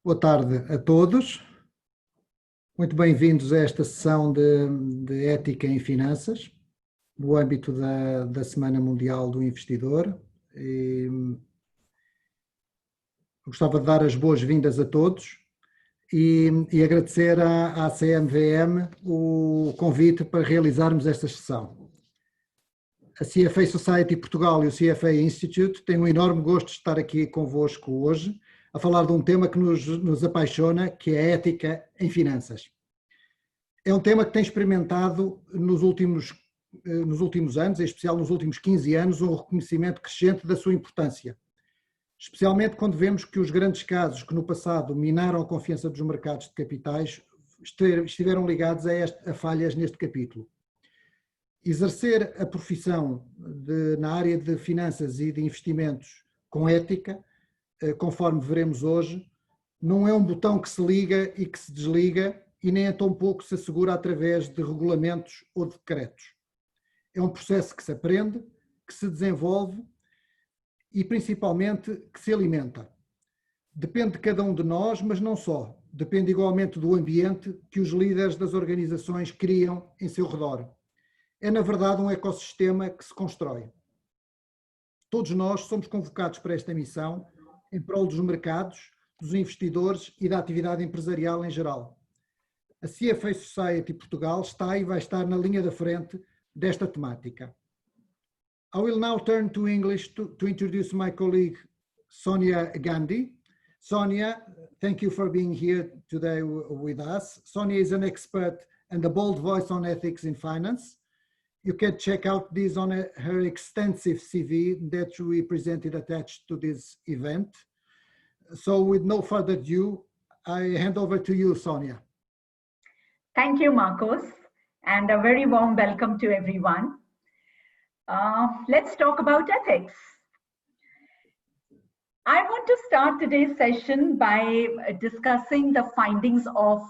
Boa tarde a todos. Muito bem-vindos a esta sessão de Ética em Finanças, no âmbito da Semana Mundial do Investidor. Gostava de dar as boas-vindas a todos e agradecer à CMVM o convite para realizarmos esta sessão. A CFA Society Portugal e o CFA Institute têm um enorme gosto de estar aqui convosco hoje, a falar de um tema que nos apaixona, que é a ética em finanças. É um tema que tem experimentado nos últimos anos, em especial nos últimos 15 anos, um reconhecimento crescente da sua importância, especialmente quando vemos que os grandes casos que no passado minaram a confiança dos mercados de capitais estiveram ligados a falhas neste capítulo. Exercer a profissão na área de finanças e de investimentos com ética, conforme veremos hoje, não é um botão que se liga e que se desliga e nem é tão pouco se assegura através de regulamentos ou decretos. É um processo que se aprende, que se desenvolve e principalmente que se alimenta. Depende de cada um de nós, mas não só. Depende igualmente do ambiente que os líderes das organizações criam em seu redor. É, na verdade, um ecossistema que se constrói. Todos nós somos convocados para esta missão em prol dos mercados, dos investidores e da atividade empresarial em geral. A CFA Society Portugal está e vai estar na linha da frente desta temática. I will now turn to English to introduce my colleague Sonia Gandhi. Sonia, thank you for being here today with us. Sonia is an expert and a bold voice on ethics in finance. You can check out this on her extensive CV that we presented attached to this event. So with no further ado, I hand over to you, Sonia. Thank you, Marcos, and a very warm welcome to everyone. Let's talk about ethics. I want to start today's session by discussing the findings of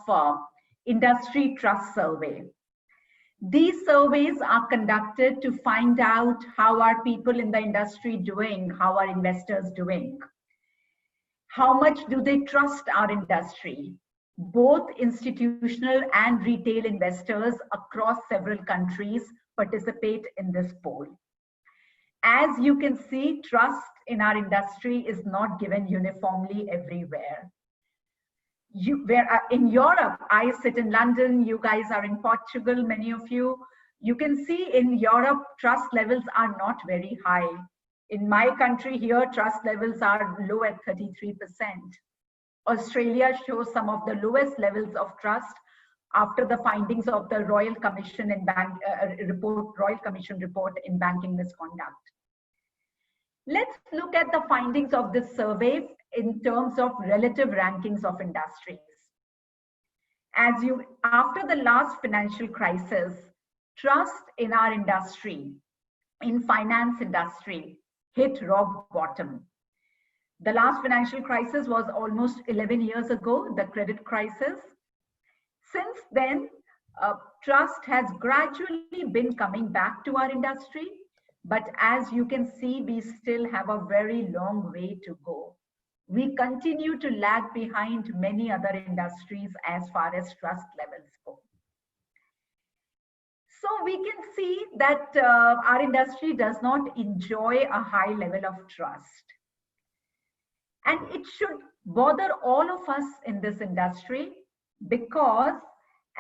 Industry Trust Survey. These surveys are conducted to find out how are people in the industry doing, how are investors doing, how much do they trust our industry. Both institutional and retail investors across several countries participate in this poll. As you can see, trust in our industry is not given uniformly everywhere. In Europe, I sit in London, you guys are in Portugal, many of you. You can see in Europe, trust levels are not very high. In my country here, trust levels are low at 33%. Australia shows some of the lowest levels of trust after the findings of the Royal Commission report in banking misconduct. Let's look at the findings of this survey in terms of relative rankings of industries. After the last financial crisis, trust in our industry, in finance industry, hit rock bottom. The last financial crisis was almost 11 years ago, the credit crisis. Since then, trust has gradually been coming back to our industry, but as you can see, we still have a very long way to go. We continue to lag behind many other industries as far as trust levels go. So we can see that our industry does not enjoy a high level of trust. And it should bother all of us in this industry because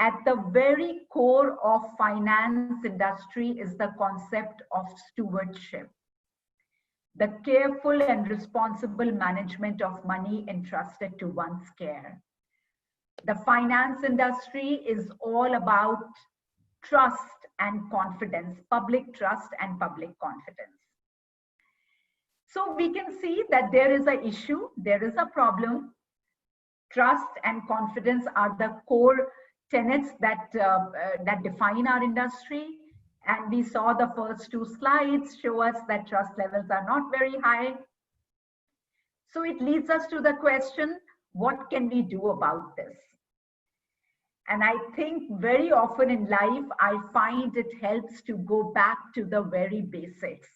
at the very core of finance industry is the concept of stewardship, the careful and responsible management of money entrusted to one's care. The finance industry is all about trust and confidence, public trust and public confidence. So we can see that there is an issue, there is a problem. Trust and confidence are the core tenets that define our industry. And we saw the first two slides show us that trust levels are not very high. So it leads us to the question, what can we do about this? And I think very often in life, I find it helps to go back to the very basics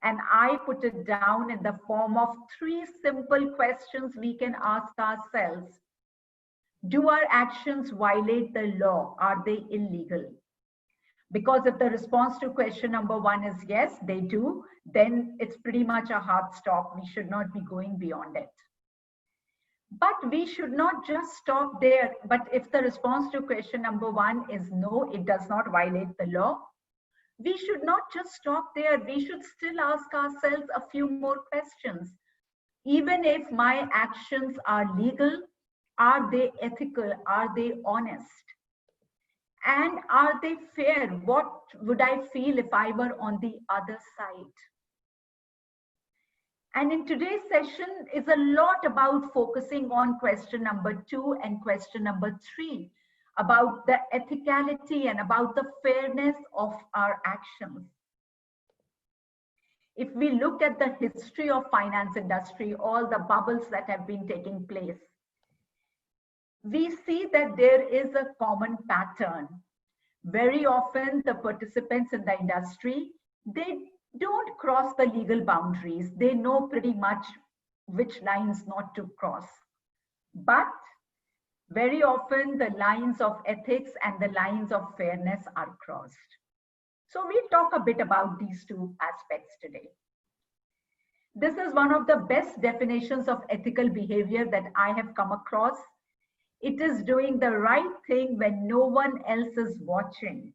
And I put it down in the form of 3 simple questions we can ask ourselves. Do our actions violate the law? Are they illegal? Because if the response to question number 1 is yes, they do, then it's pretty much a hard stop. We should not be going beyond it. But we should not just stop there. But if the response to question number 1 is no, it does not violate the law, we should not just stop there. We should still ask ourselves a few more questions. Even if my actions are legal, are they ethical? Are they honest? And are they fair? What would I feel if I were on the other side? And in today's session is a lot about focusing on question number 2 and question number 3, about the ethicality and about the fairness of our actions. If we look at the history of finance industry, all the bubbles that have been taking place, we see that there is a common pattern. Very often the participants in the industry, they don't cross the legal boundaries. They know pretty much which lines not to cross. But very often the lines of ethics and the lines of fairness are crossed. So we'll talk a bit about these 2 aspects today. This is one of the best definitions of ethical behavior that I have come across. It is doing the right thing when no one else is watching,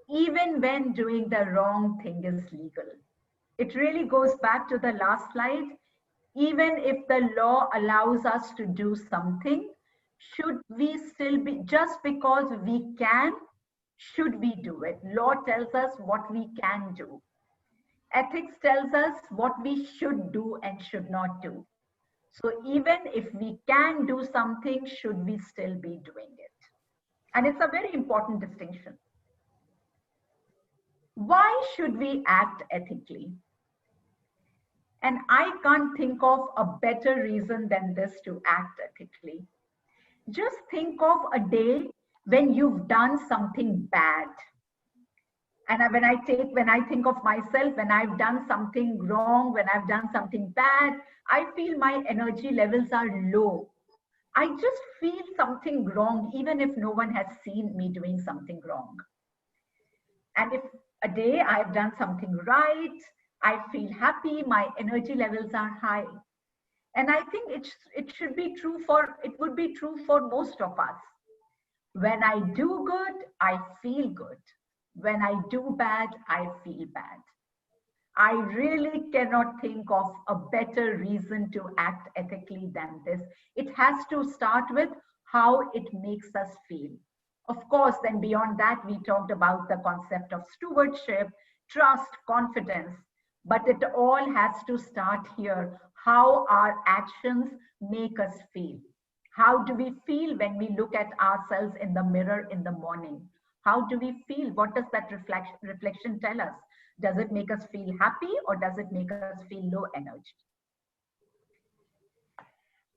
even when doing the wrong thing is legal. It really goes back to the last slide. Even if the law allows us to do something, should we still be, just because we can, should we do it? Law tells us what we can do. Ethics tells us what we should do and should not do. So even if we can do something, should we still be doing it? And it's a very important distinction. Why should we act ethically? And I can't think of a better reason than this to act ethically. Just think of a day when you've done something bad. And when I think of myself, when I've done something wrong, when I've done something bad, I feel my energy levels are low. I just feel something wrong, even if no one has seen me doing something wrong. And if a day I've done something right, I feel happy, my energy levels are high. And I think it would be true for most of us. When I do good, I feel good. When I do bad, I feel bad. I really cannot think of a better reason to act ethically than this. It has to start with how it makes us feel. Of course, then beyond that, we talked about the concept of stewardship, trust, confidence, but it all has to start here, how our actions make us feel. How do we feel when we look at ourselves in the mirror in the morning? How do we feel? What does that reflection tell us? Does it make us feel happy or does it make us feel low energy?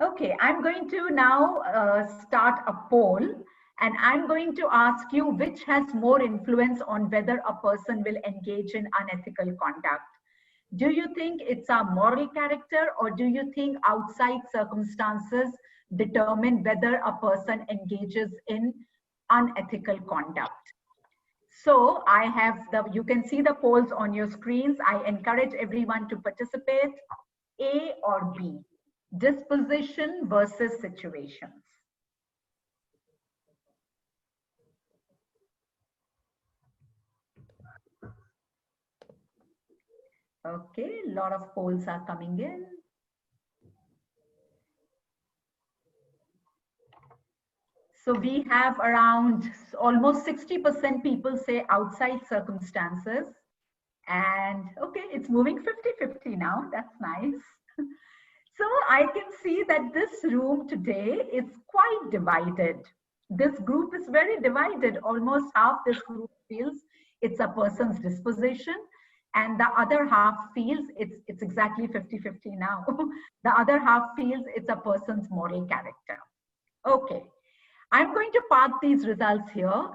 Okay, I'm going to now start a poll, and I'm going to ask you which has more influence on whether a person will engage in unethical conduct. Do you think it's our moral character, or do you think outside circumstances determine whether a person engages in unethical conduct? So I have you can see the polls on your screens. I encourage everyone to participate. A or B, disposition versus situations. Okay, a lot of polls are coming in. So we have around almost 60% people say outside circumstances. And okay, it's moving 50-50 now. That's nice. So I can see that this room today is quite divided. This group is very divided. Almost half this group feels it's a person's disposition, and the other half feels it's exactly 50-50 now. The other half feels it's a person's moral character. Okay. I'm going to park these results here,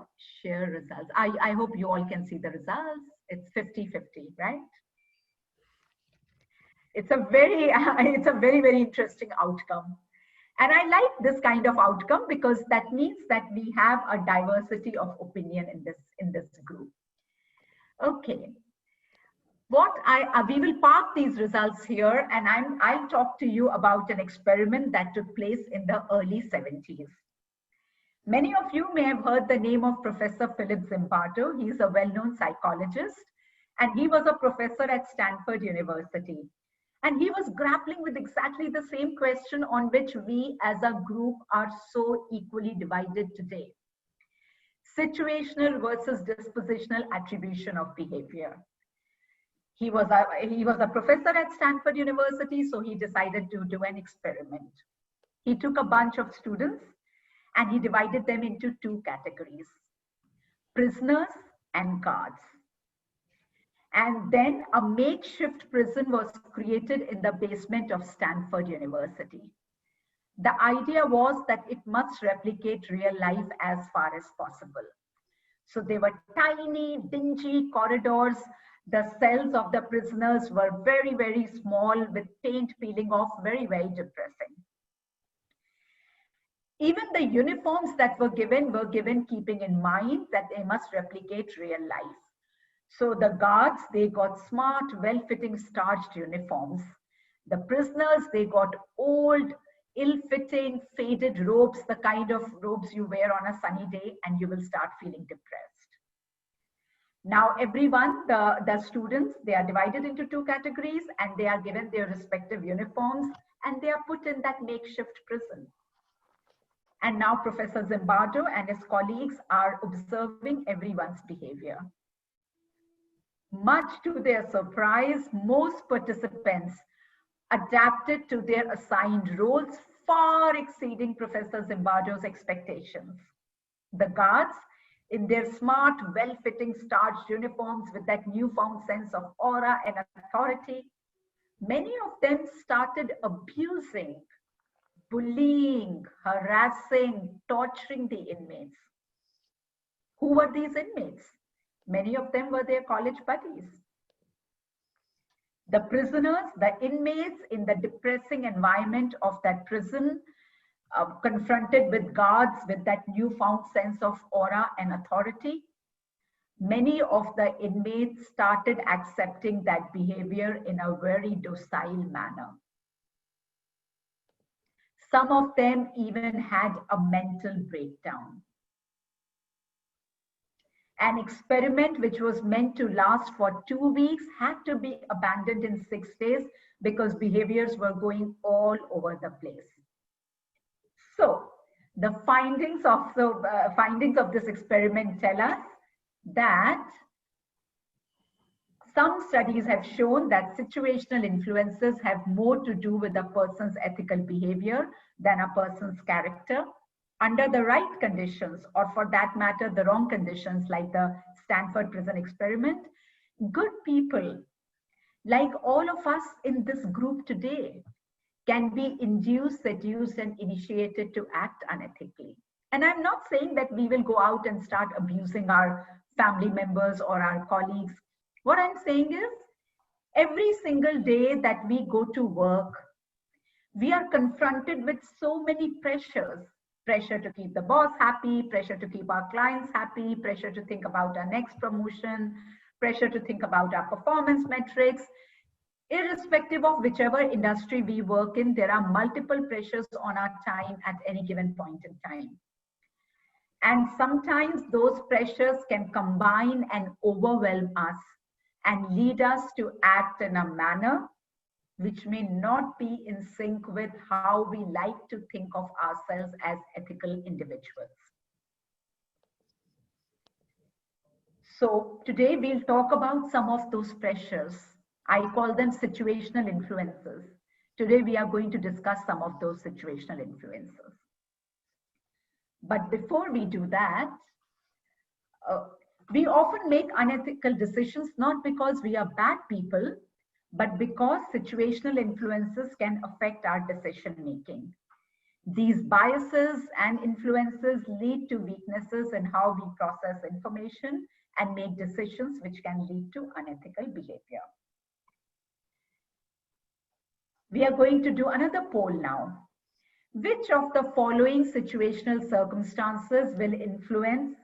share results. I hope you all can see the results. It's 50-50, right? It's a very, it's a very, very interesting outcome. And I like this kind of outcome because that means that we have a diversity of opinion in this group. Okay. We will park these results here, and I'll talk to you about an experiment that took place in the early 70s. Many of you may have heard the name of Professor Philip Zimbardo. He's a well-known psychologist, and he was a professor at Stanford University. And he was grappling with exactly the same question on which we as a group are so equally divided today. Situational versus dispositional attribution of behavior. He was a professor at Stanford University, so he decided to do an experiment. He took a bunch of students and he divided them into two categories, prisoners and guards. And then a makeshift prison was created in the basement of Stanford University. The idea was that it must replicate real life as far as possible. So they were tiny, dingy corridors. The cells of the prisoners were very, very small with paint peeling off, very, very depressing. Even the uniforms that were given keeping in mind that they must replicate real life. So the guards, they got smart, well-fitting starched uniforms. The prisoners, they got old, ill-fitting, faded robes, the kind of robes you wear on a sunny day and you will start feeling depressed. Now everyone, the students, they are divided into two categories and they are given their respective uniforms and they are put in that makeshift prison. And now Professor Zimbardo and his colleagues are observing everyone's behavior. Much to their surprise, most participants adapted to their assigned roles, far exceeding Professor Zimbardo's expectations. The guards, in their smart, well-fitting starched uniforms with that newfound sense of aura and authority, many of them started abusing, bullying, harassing, torturing the inmates. Who were these inmates? Many of them were their college buddies. The prisoners, the inmates in the depressing environment of that prison, confronted with guards with that newfound sense of aura and authority, many of the inmates started accepting that behavior in a very docile manner. Some of them even had a mental breakdown. An experiment which was meant to last for 2 weeks had to be abandoned in 6 days because behaviors were going all over the place. So the findings of this experiment tell us that some studies have shown that situational influences have more to do with a person's ethical behavior than a person's character. Under the right conditions, or for that matter, the wrong conditions, like the Stanford prison experiment, good people, like all of us in this group today, can be induced, seduced, and initiated to act unethically. And I'm not saying that we will go out and start abusing our family members or our colleagues. What I'm saying is, every single day that we go to work, we are confronted with so many pressures. Pressure to keep the boss happy, pressure to keep our clients happy, pressure to think about our next promotion, pressure to think about our performance metrics. Irrespective of whichever industry we work in, there are multiple pressures on our time at any given point in time. And sometimes those pressures can combine and overwhelm us and lead us to act in a manner which may not be in sync with how we like to think of ourselves as ethical individuals. So today we'll talk about some of those pressures. I call them situational influences. Today we are going to discuss some of those situational influences. But before we do that, we often make unethical decisions not because we are bad people, but because situational influences can affect our decision making. These biases and influences lead to weaknesses in how we process information and make decisions, which can lead to unethical behavior. We are going to do another poll now. Which of the following situational circumstances will influence?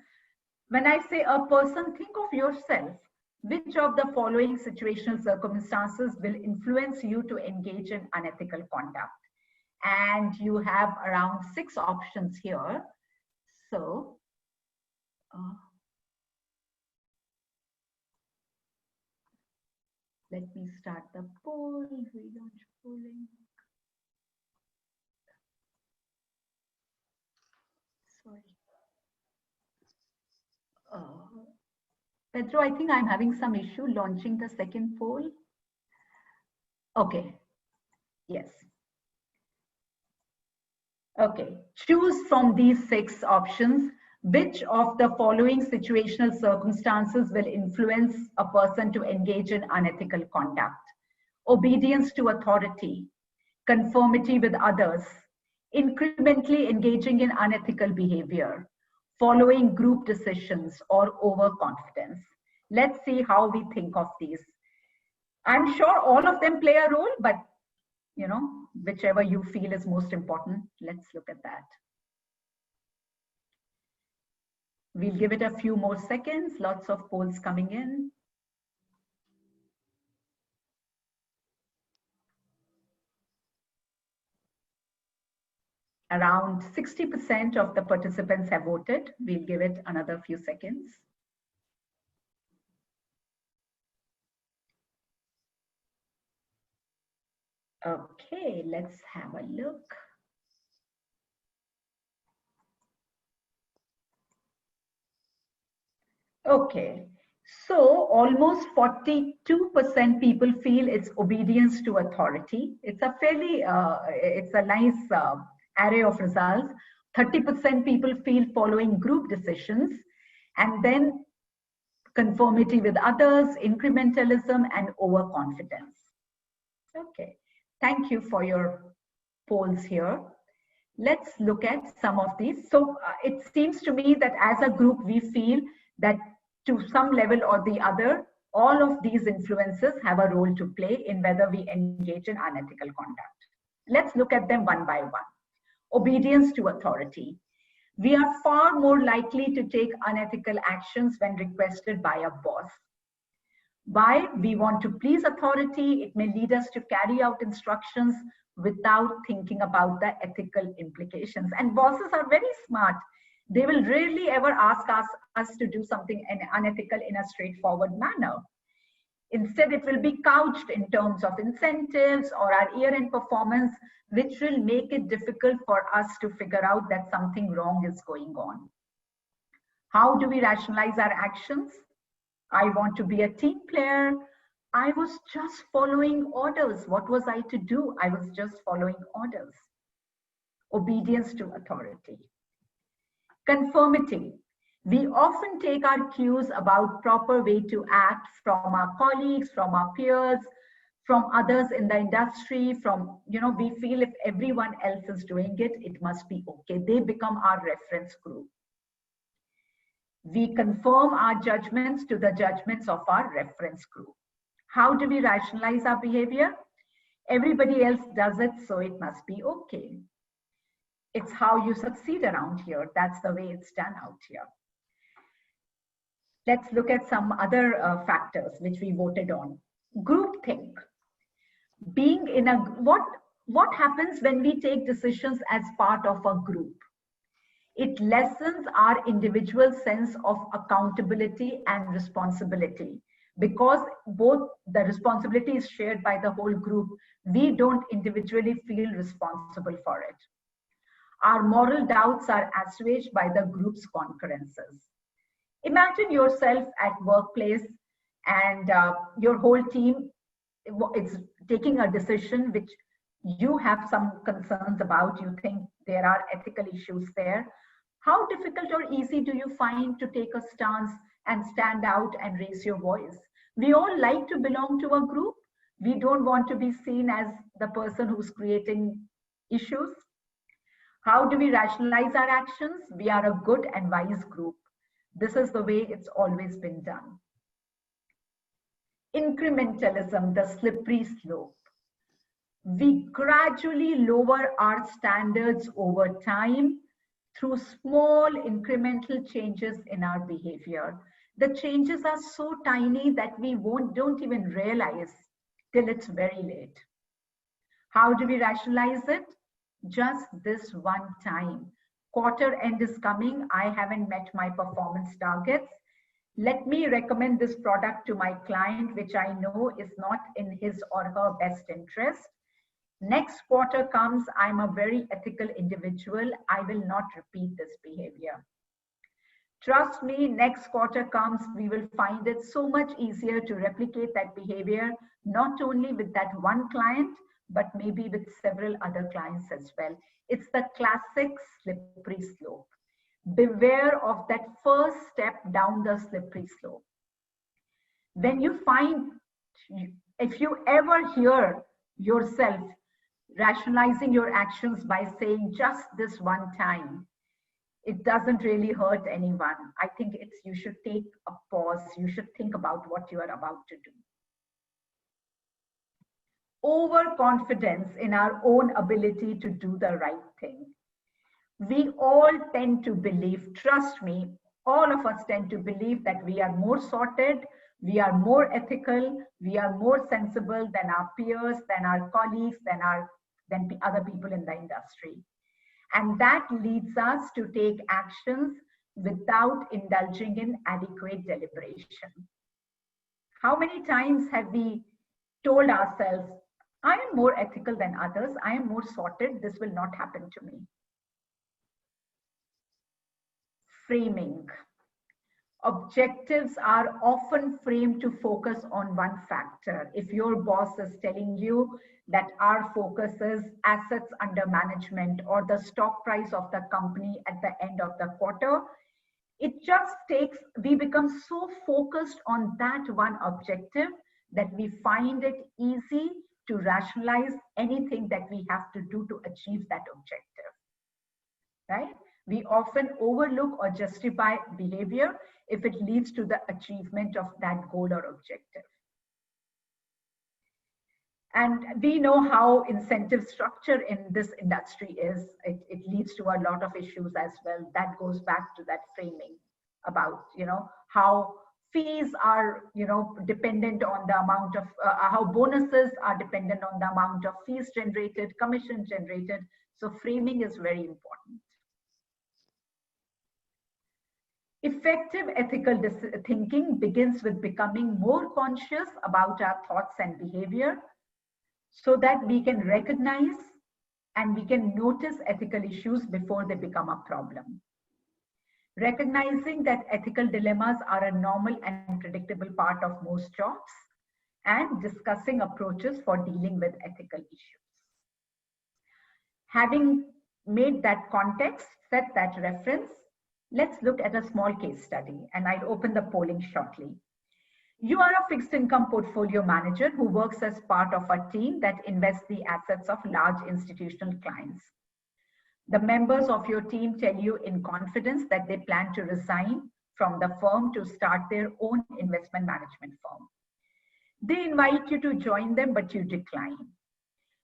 When I say a person, think of yourself. Which of the following situational circumstances will influence you to engage in unethical conduct? And you have around 6 options here. So, let me start the poll. Relaunch polling. Sorry. Pedro, I think I'm having some issue launching the second poll. Okay. Yes. Okay. Choose from these 6 options. Which of the following situational circumstances will influence a person to engage in unethical conduct? Obedience to authority, conformity with others, incrementally engaging in unethical behavior, following group decisions, or overconfidence. Let's see how we think of these. I'm sure all of them play a role, but whichever you feel is most important, let's look at that. We'll give it a few more seconds. Lots of polls coming in. Around 60% of the participants have voted. We'll give it another few seconds. Okay, let's have a look. Okay, so almost 42% people feel it's obedience to authority. It's a fairly, it's a nice array of results. 30% people feel following group decisions, and then conformity with others, incrementalism, and overconfidence. Okay, thank you for your polls here. Let's look at some of these. So it seems to me that as a group, we feel that to some level or the other, all of these influences have a role to play in whether we engage in unethical conduct. Let's look at them one by one. Obedience to authority. We are far more likely to take unethical actions when requested by a boss. Why? We want to please authority. It may lead us to carry out instructions without thinking about the ethical implications. And bosses are very smart. They will rarely ever ask us to do something unethical in a straightforward manner. Instead, it will be couched in terms of incentives or our year-end performance, which will make it difficult for us to figure out that something wrong is going on. How do we rationalize our actions? I want to be a team player. I was just following orders. What was I to do? I was just following orders. Obedience to authority. Conformity. We often take our cues about proper way to act from our colleagues, from our peers, from others in the industry, from, we feel if everyone else is doing it, it must be okay. They become our reference group. We conform our judgments to the judgments of our reference group. How do we rationalize our behavior? Everybody else does it, so it must be okay. It's how you succeed around here. That's the way it's done out here. Let's look at some other factors which we voted on. Groupthink. Being in a, what happens when we take decisions as part of a group? It lessens our individual sense of accountability and responsibility, because both the responsibility is shared by the whole group. We don't individually feel responsible for it. Our moral doubts are assuaged by the group's concurrences. Imagine yourself at workplace and your whole team is taking a decision which you have some concerns about. You think there are ethical issues there. How difficult or easy do you find to take a stance and stand out and raise your voice? We all like to belong to a group. We don't want to be seen as the person who's creating issues. How do we rationalize our actions? We are a good and wise group. This is the way it's always been done. Incrementalism, the slippery slope. We gradually lower our standards over time through small incremental changes in our behavior. The changes are so tiny that we don't even realize till it's very late. How do we rationalize it? Just this one time. Quarter end is coming. I haven't met my performance targets. Let me recommend this product to my client, which I know is not in his or her best interest. Next quarter comes, I'm a very ethical individual. I will not repeat this behavior. Trust me, next quarter comes, we will find it so much easier to replicate that behavior, not only with that one client, but maybe with several other clients as well. It's the classic slippery slope. Beware of that first step down the slippery slope. When you find, if you ever hear yourself rationalizing your actions by saying just this one time, it doesn't really hurt anyone. I think you should take a pause. You should think about what you are about to do. Overconfidence in our own ability to do the right thing. We all tend to believe, trust me, all of us tend to believe that we are more sorted, we are more ethical, we are more sensible than our peers, than our colleagues, than other people in the industry. And that leads us to take actions without indulging in adequate deliberation. How many times have we told ourselves, I am more ethical than others, I am more sorted, this will not happen to me? Framing. Objectives are often framed to focus on one factor. If your boss is telling you that our focus is assets under management or the stock price of the company at the end of the quarter, we become so focused on that one objective that we find it easy to rationalize anything that we have to do to achieve that objective, right? We often overlook or justify behavior if it leads to the achievement of that goal or objective. And we know how incentive structure in this industry is. It leads to a lot of issues as well. That goes back to that framing about, how fees are, dependent on the amount of, how bonuses are dependent on the amount of fees generated, commission generated. So framing is very important. Effective ethical thinking begins with becoming more conscious about our thoughts and behavior so that we can recognize and we can notice ethical issues before they become a problem. Recognizing that ethical dilemmas are a normal and predictable part of most jobs, and discussing approaches for dealing with ethical issues. Having made that context, set that reference, let's look at a small case study, and I'll open the polling shortly. You are a fixed income portfolio manager who works as part of a team that invests the assets of large institutional clients. The members of your team tell you in confidence that they plan to resign from the firm to start their own investment management firm. They invite you to join them, but you decline.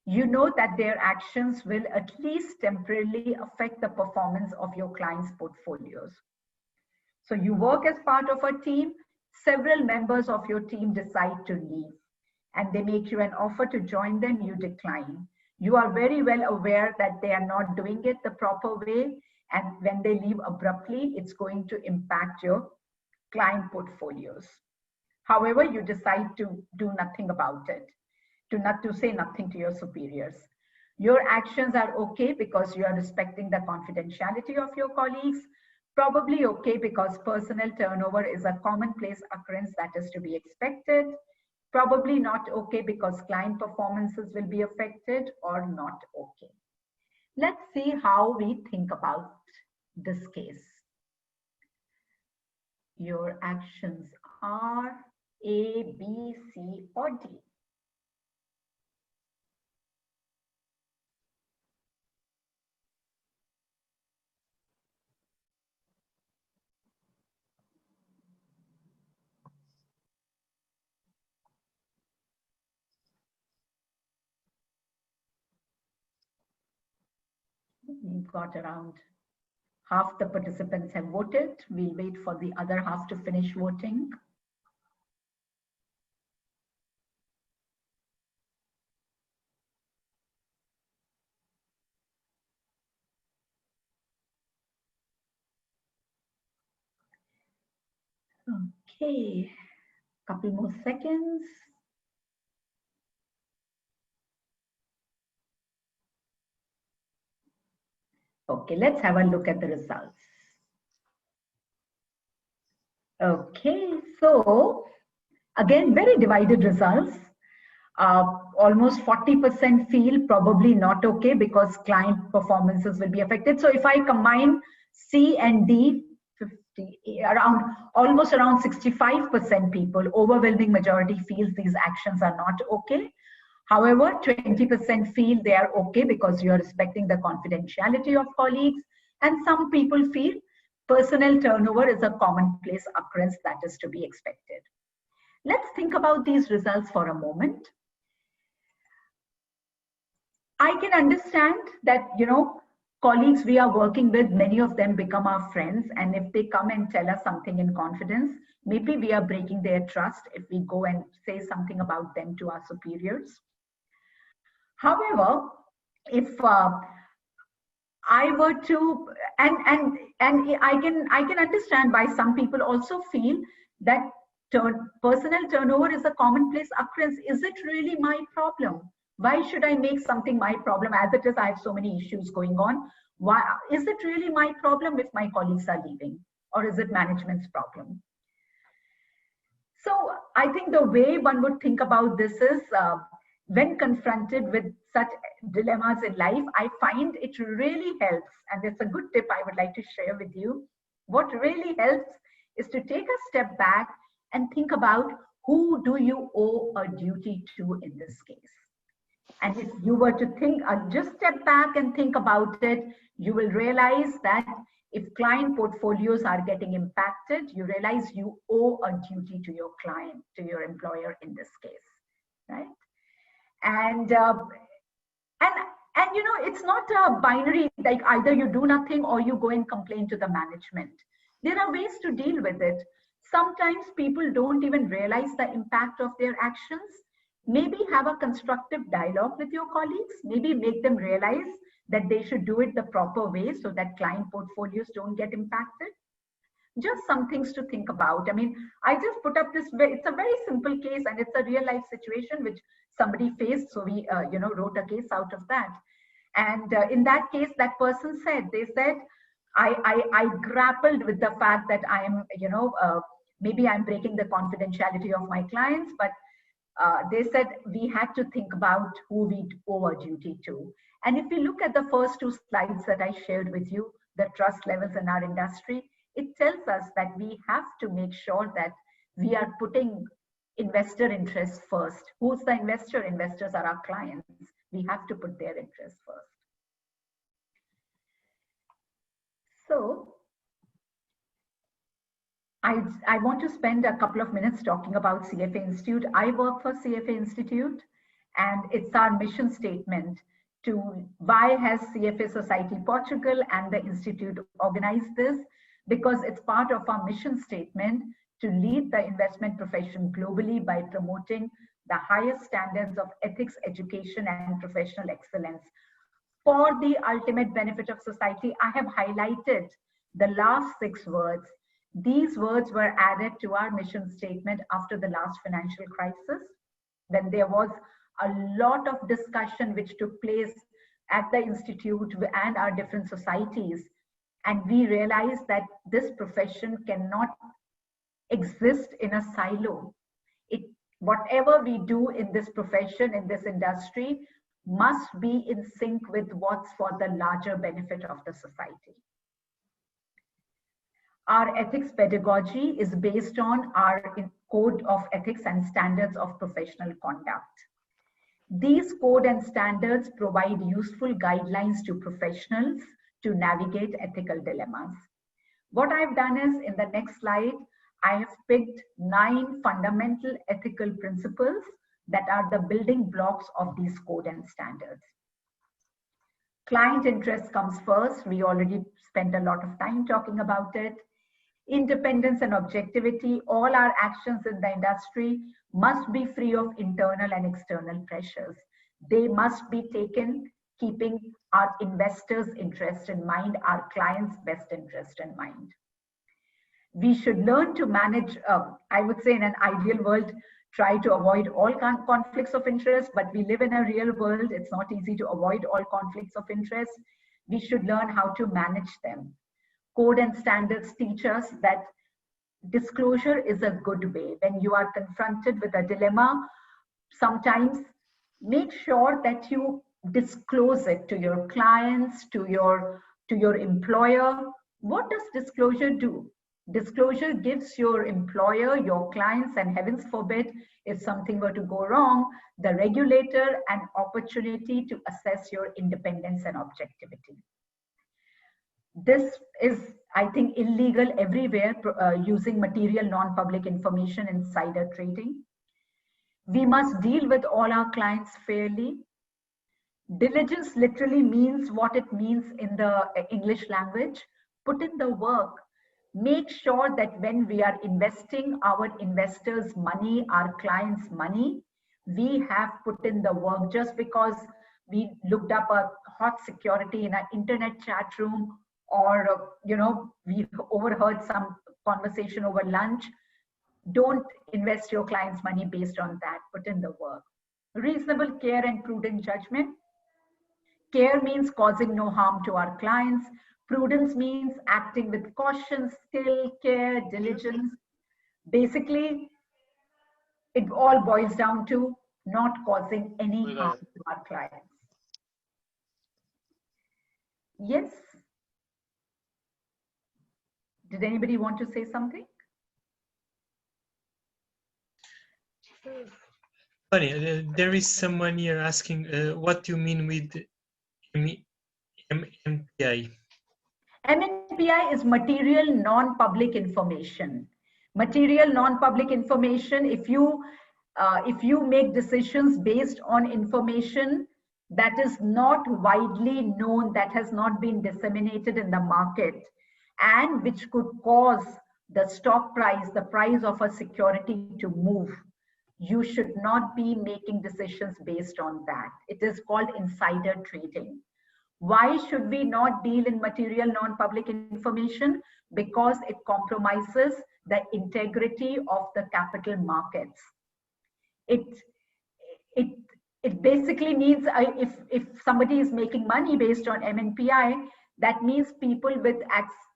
You know that their actions will at least temporarily affect the performance of your clients' portfolios. So you work as part of a team. Several members of your team decide to leave, and they make you an offer to join them. You decline. You are very well aware that they are not doing it the proper way, and when they leave abruptly, it's going to impact your client portfolios. However, you decide to do nothing about it, to say nothing to your superiors. Your actions are okay because you are respecting the confidentiality of your colleagues, probably okay because personnel turnover is a commonplace occurrence that is to be expected, probably not okay because client performances will be affected, or not okay. Let's see how we think about this case. Your actions are A, B, C, or D. We've got around half the participants have voted. We'll wait for the other half to finish voting. Okay, couple more seconds. Okay, let's have a look at the results. Okay, so again, very divided results. Almost 40% feel probably not okay because client performances will be affected. So if I combine C and D, almost around 65% people, overwhelming majority feels these actions are not okay. However, 20% feel they are okay because you are respecting the confidentiality of colleagues, and some people feel personnel turnover is a commonplace occurrence that is to be expected. Let's think about these results for a moment. I can understand that, colleagues we are working with, many of them become our friends, and if they come and tell us something in confidence, maybe we are breaking their trust if we go and say something about them to our superiors. However, if I were to, and I can understand why some people also feel that personnel turnover is a commonplace occurrence. Is it really my problem? Why should I make something my problem? As it is, I have so many issues going on. Why is it really my problem if my colleagues are leaving, or is it management's problem? So I think the way one would think about this is, when confronted with such dilemmas in life, I find it really helps, and it's a good tip I would like to share with you. What really helps is to take a step back and think about who do you owe a duty to in this case. And if you were to think, just step back and think about it, you will realize that if client portfolios are getting impacted, you realize you owe a duty to your client, to your employer in this case, right? And it's not a binary, like either you do nothing or you go and complain to the management. There are ways to deal with it. Sometimes people don't even realize the impact of their actions. Maybe have a constructive dialogue with your colleagues, maybe make them realize that they should do it the proper way so that client portfolios don't get impacted. Just some things to think about. I mean, I just put up this, it's a very simple case and it's a real life situation which somebody faced. So we, wrote a case out of that. And in that case, that person said, they said, I grappled with the fact that I am, maybe I'm breaking the confidentiality of my clients, but they said we had to think about who we owe a duty to. And if we look at the first two slides that I shared with you, the trust levels in our industry, it tells us that we have to make sure that we are putting investor interests first. Who's the investor? Investors are our clients. We have to put their interests first. So I want to spend a couple of minutes talking about CFA Institute. I work for CFA Institute, and it's our mission statement to why has CFA Society Portugal and the Institute organized this? Because it's part of our mission statement to lead the investment profession globally by promoting the highest standards of ethics, education, and professional excellence for the ultimate benefit of society. I have highlighted the last 6 words. These words were added to our mission statement after the last financial crisis, when there was a lot of discussion which took place at the Institute and our different societies. And we realized that this profession cannot exist in a silo. Whatever we do in this profession, in this industry, must be in sync with what's for the larger benefit of the society. Our ethics pedagogy is based on our code of ethics and standards of professional conduct. These code and standards provide useful guidelines to professionals to navigate ethical dilemmas. What I've done is, in the next slide, I have picked 9 fundamental ethical principles that are the building blocks of these code and standards. Client interest comes first. We already spent a lot of time talking about it. Independence and objectivity. All our actions in the industry must be free of internal and external pressures. They must be taken keeping our investors' interest in mind, our clients' best interest in mind. We should learn to manage, I would say in an ideal world, try to avoid all conflicts of interest, but we live in a real world. It's not easy to avoid all conflicts of interest. We should learn how to manage them. Code and standards teach us that disclosure is a good way. When you are confronted with a dilemma, sometimes make sure that you disclose it to your clients, to your employer. What does disclosure do? Disclosure gives your employer, your clients, and heavens forbid, if something were to go wrong, the regulator an opportunity to assess your independence and objectivity. This is, I think, illegal everywhere, using material non-public information, insider trading. We must deal with all our clients fairly. Diligence literally means what it means in the English language. Put in the work. Make sure that when we are investing our investors' money, our clients' money, we have put in the work. Just because we looked up a hot security in an internet chat room, or we overheard some conversation over lunch, don't invest your clients' money based on that. Put in the work. Reasonable care and prudent judgment. Care means causing no harm to our clients. Prudence means acting with caution, skill, care, diligence. Basically, it all boils down to not causing any harm to our clients. Yes? Did anybody want to say something? Sonia, there is someone here asking what you mean with MNPI. MNPI is material non-public information. Material non-public information, if you make decisions based on information that is not widely known, that has not been disseminated in the market, and which could cause the stock price, the price of a security to move, you should not be making decisions based on that. It is called insider trading. Why should we not deal in material non-public information? Because it compromises the integrity of the capital markets. It basically means if somebody is making money based on MNPI, that means people with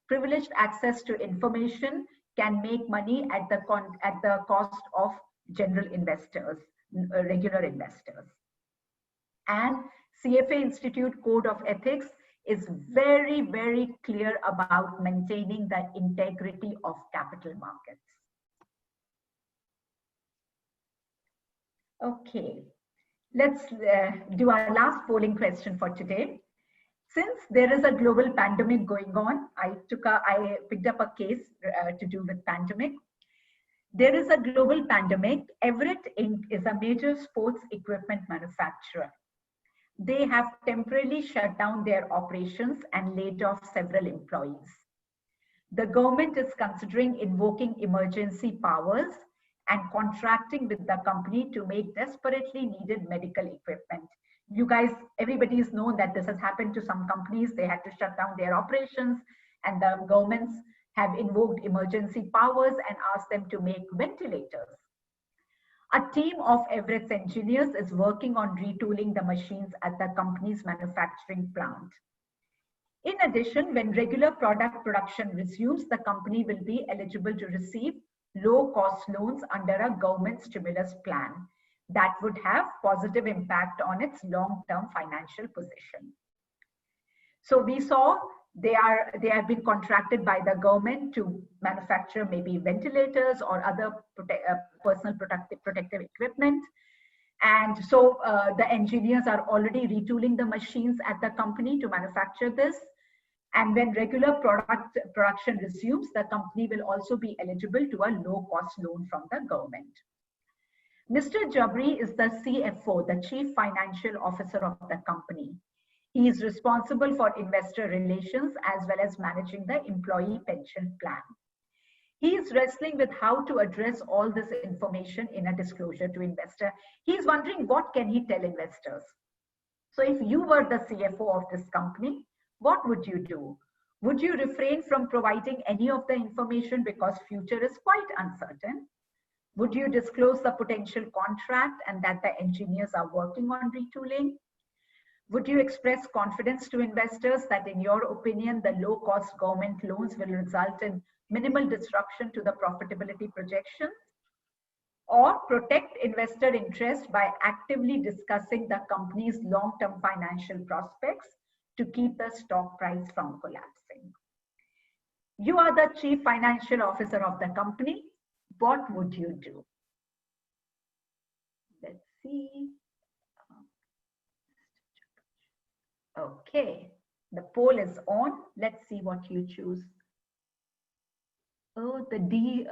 privileged access to information can make money at the cost of general investors, regular investors. And CFA Institute Code of Ethics is very, very clear about maintaining the integrity of capital markets. Okay, let's do our last polling question for today. Since there is a global pandemic going on, I picked up a case to do with pandemic. There is a global pandemic. Everett Inc. is a major sports equipment manufacturer. They have temporarily shut down their operations and laid off several employees. The government is considering invoking emergency powers and contracting with the company to make desperately needed medical equipment. You guys, everybody's known that this has happened to some companies. They had to shut down their operations, and the governments have invoked emergency powers and asked them to make ventilators. A team of Everett's engineers is working on retooling the machines at the company's manufacturing plant. In addition, when regular product production resumes, the company will be eligible to receive low-cost loans under a government stimulus plan that would have positive impact on its long-term financial position. So we saw they have been contracted by the government to manufacture maybe ventilators or other personal protective equipment. And so the engineers are already retooling the machines at the company to manufacture this. And when regular production resumes, the company will also be eligible to a low-cost loan from the government. Mr. Jabri is the CFO, the Chief Financial Officer of the company. He is responsible for investor relations as well as managing the employee pension plan. He is wrestling with how to address all this information in a disclosure to investor. He's wondering what can he tell investors. So if you were the CFO of this company, what would you do? Would you refrain from providing any of the information because future is quite uncertain? Would you disclose the potential contract and that the engineers are working on retooling? Would you express confidence to investors that in your opinion, the low-cost government loans will result in minimal disruption to the profitability projections? Or protect investor interest by actively discussing the company's long-term financial prospects to keep the stock price from collapsing? You are the chief financial officer of the company. What would you do? Let's see. Okay, the poll is on. Let's see what you choose. Oh, the D,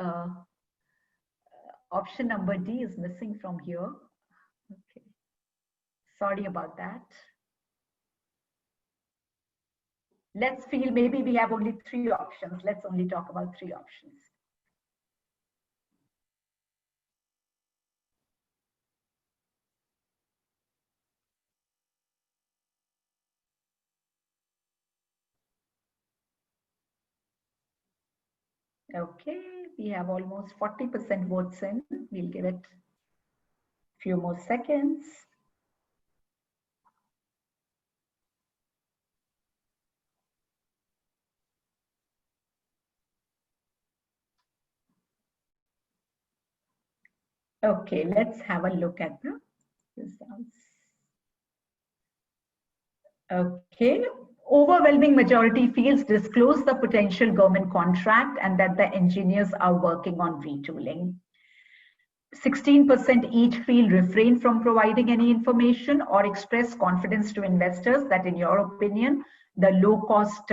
option number D is missing from here. Okay, sorry about that. Let's feel maybe we have only 3 options. Let's only talk about 3 options. Okay, we have almost 40% votes in. We'll give it a few more seconds. Okay, let's have a look at the results. Okay, overwhelming majority feels disclose the potential government contract and that the engineers are working on retooling. 16% each feel refrain from providing any information or express confidence to investors that in your opinion, the low-cost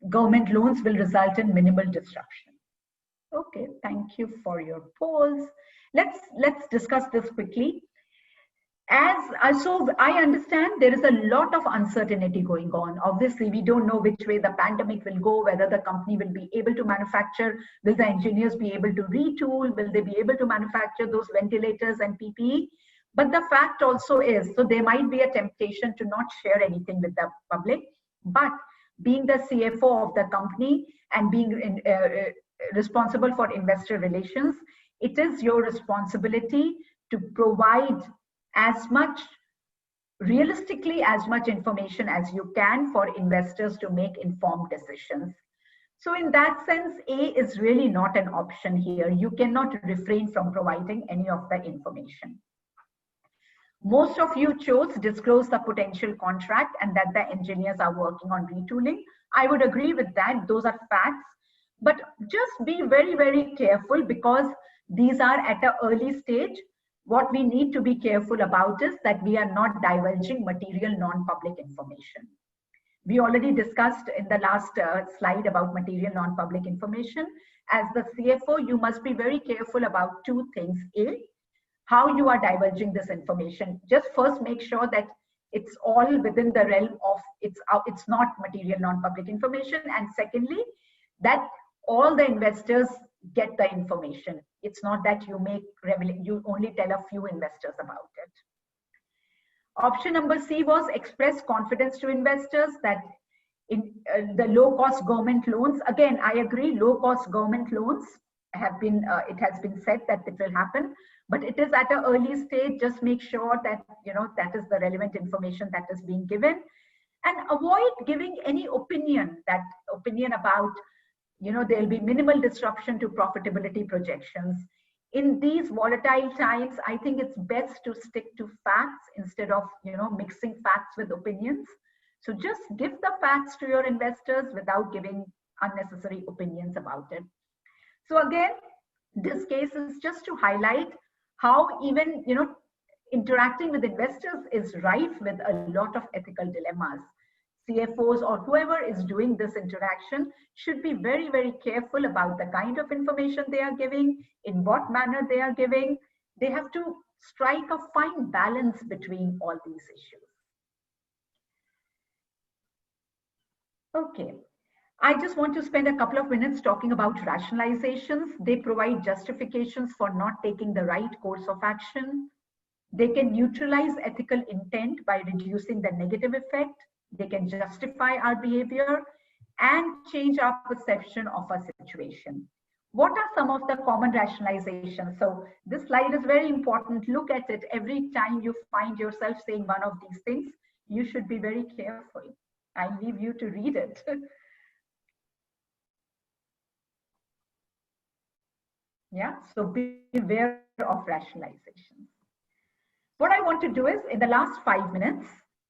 government loans will result in minimal disruption. Okay, thank you for your polls. Let's discuss this quickly. So I understand there is a lot of uncertainty going on. Obviously, we don't know which way the pandemic will go, whether the company will be able to manufacture, will the engineers be able to retool, will they be able to manufacture those ventilators and PPE? But the fact also is, so there might be a temptation to not share anything with the public, but being the CFO of the company and being responsible for investor relations, it is your responsibility to provide as much, realistically, as much information as you can for investors to make informed decisions. So in that sense, A is really not an option here. You cannot refrain from providing any of the information. Most of you chose disclose the potential contract and that the engineers are working on retooling. I would agree with that. Those are facts. But just be very, very careful because these are at an early stage. What we need to be careful about is that we are not divulging material non-public information. We already discussed in the last slide about material non-public information. As the CFO, you must be very careful about 2 things. A, how you are divulging this information. Just first make sure that it's all within the realm of, it's not material non-public information. And secondly, that all the investors get the information. It's not that you only tell a few investors about it. Option number C was express confidence to investors that in the low-cost government loans, again, I agree, low-cost government loans have been, it has been said that it will happen, but it is at an early stage. Just make sure that, that is the relevant information that is being given, and avoid giving any opinion about, there'll be minimal disruption to profitability projections. In these volatile times, I think it's best to stick to facts instead of, mixing facts with opinions. So just give the facts to your investors without giving unnecessary opinions about it. So again, this case is just to highlight how even, interacting with investors is rife with a lot of ethical dilemmas. CFOs or whoever is doing this interaction should be very, very careful about the kind of information they are giving, in what manner they are giving. They have to strike a fine balance between all these issues. Okay. I just want to spend a couple of minutes talking about rationalizations. They provide justifications for not taking the right course of action. They can neutralize ethical intent by reducing the negative effect. They can justify our behavior and change our perception of a situation. What are some of the common rationalizations? So this slide is very important. Look at it. Every time you find yourself saying one of these things, you should be very careful. I leave you to read it. Yeah, so be aware of rationalizations. What I want to do is, in the last 5 minutes,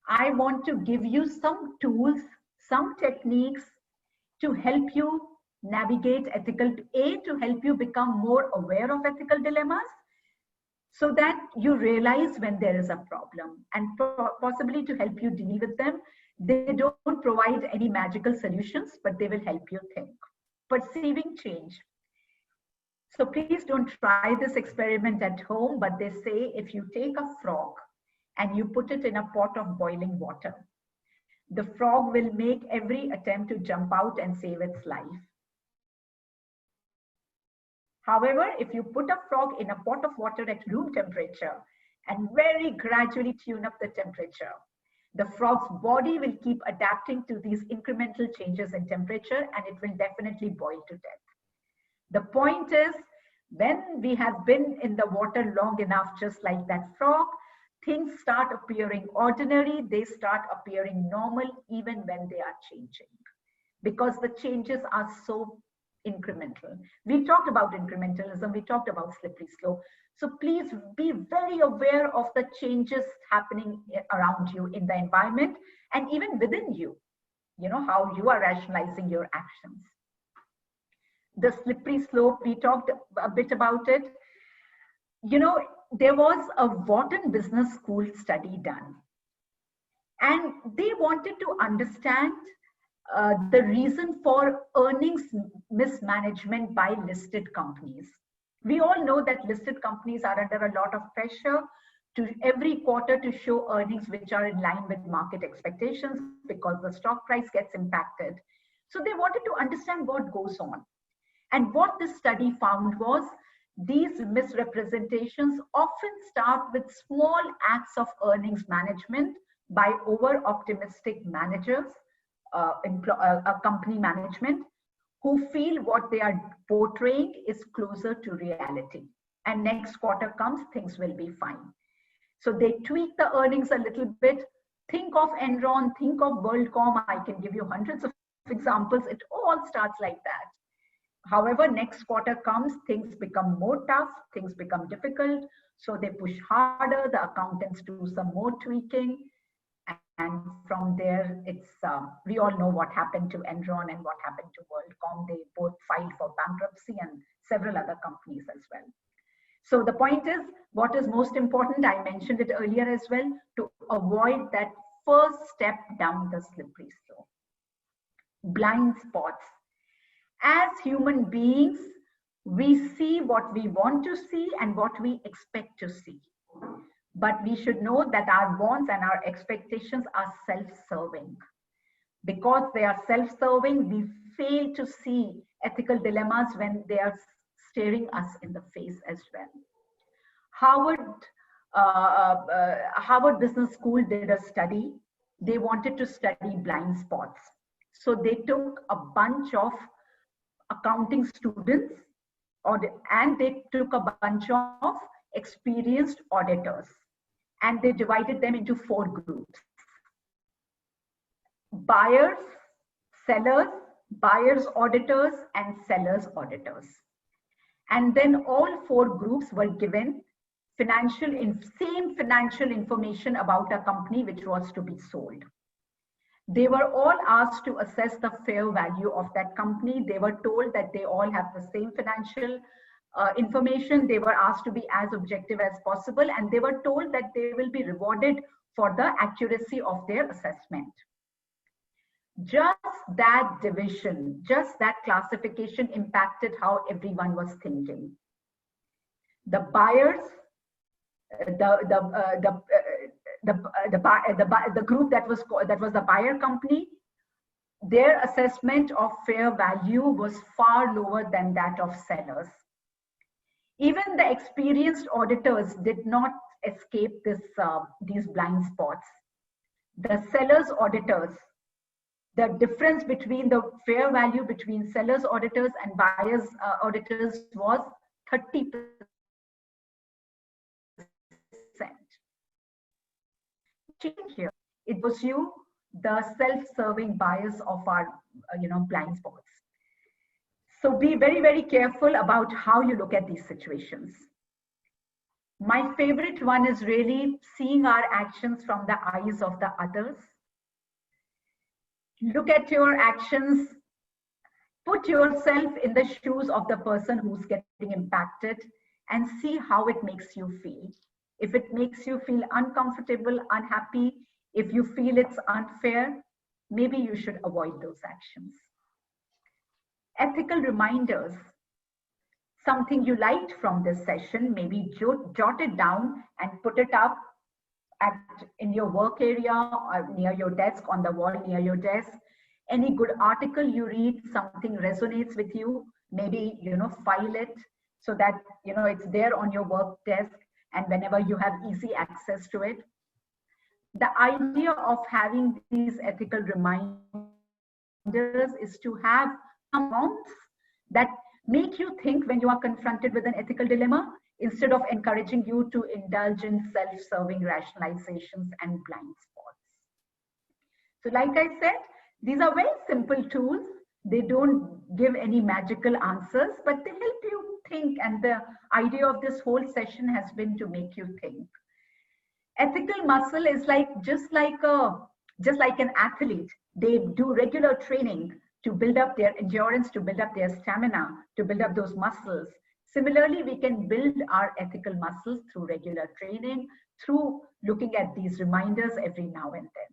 I want to give you some tools, some techniques to help you navigate to help you become more aware of ethical dilemmas, so that you realize when there is a problem, and possibly to help you deal with them. They don't provide any magical solutions, but they will help you think. Perceiving change. So please don't try this experiment at home, but they say if you take a frog and you put it in a pot of boiling water, the frog will make every attempt to jump out and save its life. However, if you put a frog in a pot of water at room temperature and very gradually tune up the temperature, the frog's body will keep adapting to these incremental changes in temperature, and it will definitely boil to death. The point is, when we have been in the water long enough, just like that frog, things start appearing ordinary, they start appearing normal, even when they are changing, because the changes are so incremental. We talked about incrementalism, we talked about slippery slope. So please be very aware of the changes happening around you in the environment and even within you, how you are rationalizing your actions. The slippery slope, we talked a bit about it. There was a Wharton Business School study done, and they wanted to understand the reason for earnings mismanagement by listed companies. We all know that listed companies are under a lot of pressure to every quarter to show earnings which are in line with market expectations, because the stock price gets impacted. So they wanted to understand what goes on. And what this study found was these misrepresentations often start with small acts of earnings management by over-optimistic managers, company management, who feel what they are portraying is closer to reality. And next quarter comes, things will be fine. So they tweak the earnings a little bit. Think of Enron, think of WorldCom. I can give you hundreds of examples. It all starts like that. However, next quarter comes, things become more tough, things become difficult. So they push harder, the accountants do some more tweaking. And from there, we all know what happened to Enron and what happened to WorldCom. They both filed for bankruptcy, and several other companies as well. So the point is, what is most important, I mentioned it earlier as well, to avoid that first step down the slippery slope. Blind spots. As human beings, we see what we want to see and what we expect to see. But we should know that our wants and our expectations are self-serving. Because they are self-serving, we fail to see ethical dilemmas when they are staring us in the face as well. Harvard Business School did a study. They wanted to study blind spots. So they took a bunch of accounting students, and they took a bunch of experienced auditors, and they divided them into 4 groups: buyers, sellers, buyers auditors, and sellers auditors. And then all 4 groups were given same financial information about a company which was to be sold. They were all asked to assess the fair value of that company. They were told that they all have the same financial information. They were asked to be as objective as possible, and they were told that they will be rewarded for the accuracy of their assessment. Just that division, just that classification impacted how everyone was thinking. The buyers, the group that was the buyer company their assessment of fair value was far lower than that of sellers. Even the experienced auditors did not escape these blind spots. The sellers' auditors, the difference between the fair value between sellers' auditors and buyers' auditors was 30%. Here, it was you, the self-serving bias of our, blind spots. So be very, very careful about how you look at these situations. My favorite one is really seeing our actions from the eyes of the others. Look at your actions, put yourself in the shoes of the person who's getting impacted and see how it makes you feel. If it makes you feel uncomfortable, unhappy, if you feel it's unfair, maybe you should avoid those actions. Ethical reminders. Something you liked from this session, maybe jot it down and put it up in your work area or near your desk, on the wall near your desk. Any good article you read, something resonates with you, maybe, file it so that, it's there on your work desk and whenever you have easy access to it. The idea of having these ethical reminders is to have prompts that make you think when you are confronted with an ethical dilemma, instead of encouraging you to indulge in self-serving rationalizations and blind spots. So like I said, these are very simple tools. They don't give any magical answers, but they help you think. And the idea of this whole session has been to make you think. Ethical muscle is just like an athlete. They do regular training to build up their endurance, to build up their stamina, to build up those muscles. Similarly, we can build our ethical muscles through regular training, through looking at these reminders every now and then.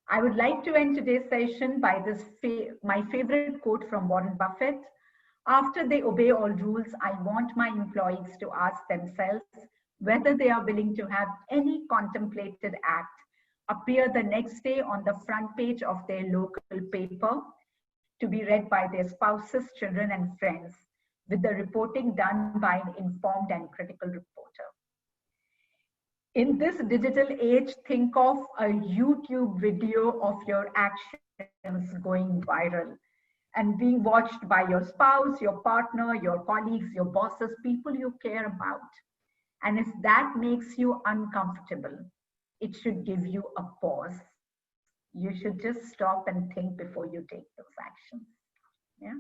I would like to end today's session by my favorite quote from Warren Buffett. After they obey all rules, I want my employees to ask themselves whether they are willing to have any contemplated act appear the next day on the front page of their local paper to be read by their spouses, children, and friends, with the reporting done by an informed and critical reporter. In this digital age, think of a YouTube video of your actions going viral and being watched by your spouse, your partner, your colleagues, your bosses, people you care about. And if that makes you uncomfortable, it should give you a pause. You should just stop and think before you take those actions. Yeah.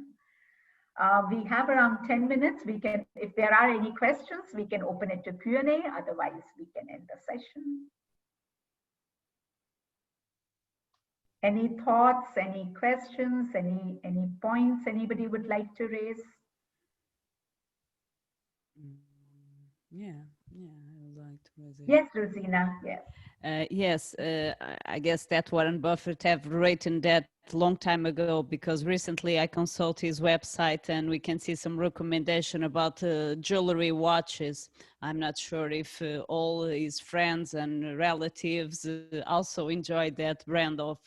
We have around 10 minutes. We can, if there are any questions, we can open it to Q&A. Otherwise, we can end the session. Any thoughts, any questions, any points anybody would like to raise? Yeah, I would like to raise it. Yes, Rosina, yes. Yes, I guess that Warren Buffett have written that long time ago, because recently I consulted his website and we can see some recommendation about jewelry watches. I'm not sure if all his friends and relatives also enjoy that brand of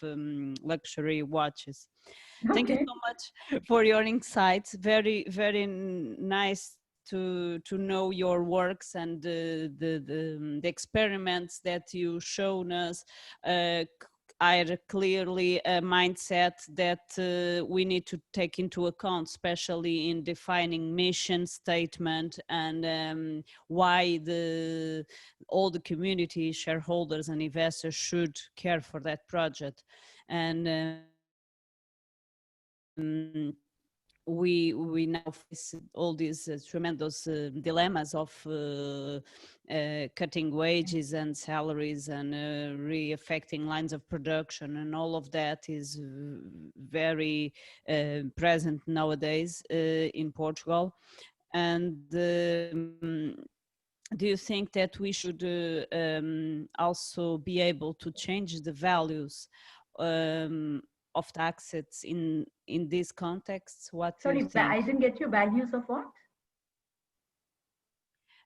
luxury watches. Okay. Thank you so much for your insights. Very, very nice to know your works and the experiments that you shown us are clearly a mindset that we need to take into account, especially in defining mission statement and why all the community shareholders and investors should care for that project. And we now face all these tremendous dilemmas of cutting wages and salaries and re-affecting lines of production, and all of that is very present nowadays in Portugal. And do you think that we should also be able to change the values of taxes in these contexts? What Sorry, do you think? I didn't get your values of what?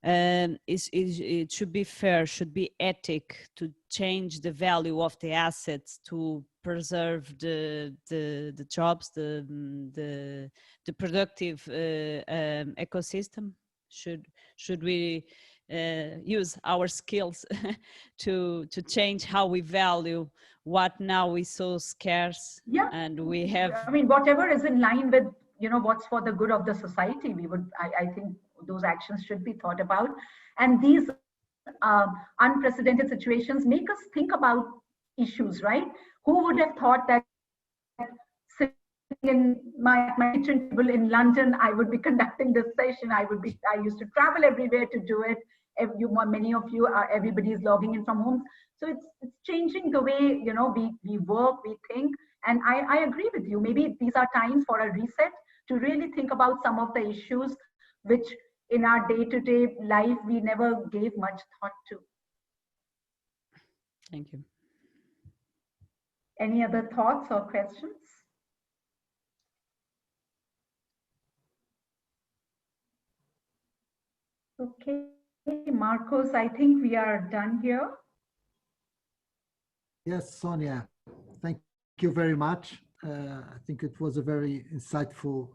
it should be fair, should be ethic to change the value of the assets to preserve the jobs, the productive ecosystem? Should we use our skills to change how we value what now is so scarce? Yeah, and we have, I mean, whatever is in line with, what's for the good of the society, I think those actions should be thought about. And these unprecedented situations make us think about issues, right? Who would have thought that sitting in my kitchen table in London, I would be conducting this session. I used to travel everywhere to do it. Many of you are, everybody is logging in from home. So it's changing the way, we work, we think. And I agree with you. Maybe these are times for a reset to really think about some of the issues which in our day-to-day life, we never gave much thought to. thank you. Any other thoughts or questions? Okay, Marcos, I think we are done here. Yes, Sonia, thank you very much. I think it was a very insightful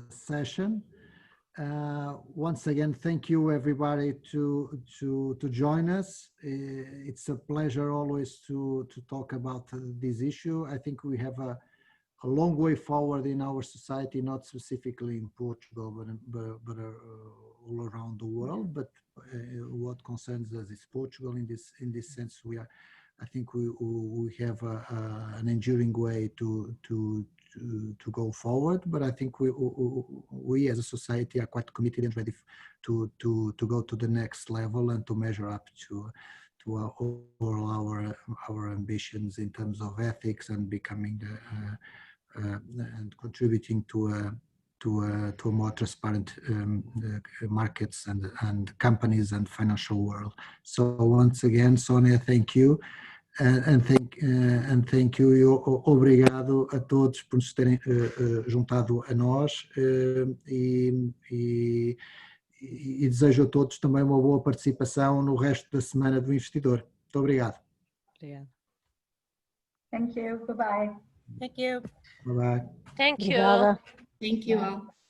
session. Once again, thank you everybody to join us. It's a pleasure always to talk about this issue. I think we have a long way forward in our society, not specifically in Portugal, but all around the world. But what concerns us is Portugal. In this sense, I think we have an enduring way to go forward. But I think we as a society are quite committed and ready to go to the next level and to measure up to all our ambitions in terms of ethics and becoming and contributing to a more transparent markets and companies and financial world. So once again, Sonia, thank you. And thank you. Obrigado a todos por nos terem juntado a nós e desejo a todos também uma boa participação no resto da Semana do Investidor. Muito obrigado. Obrigado. Thank you. Bye-bye. Thank you. Bye-bye. Thank you. Obrigada. Thank you all.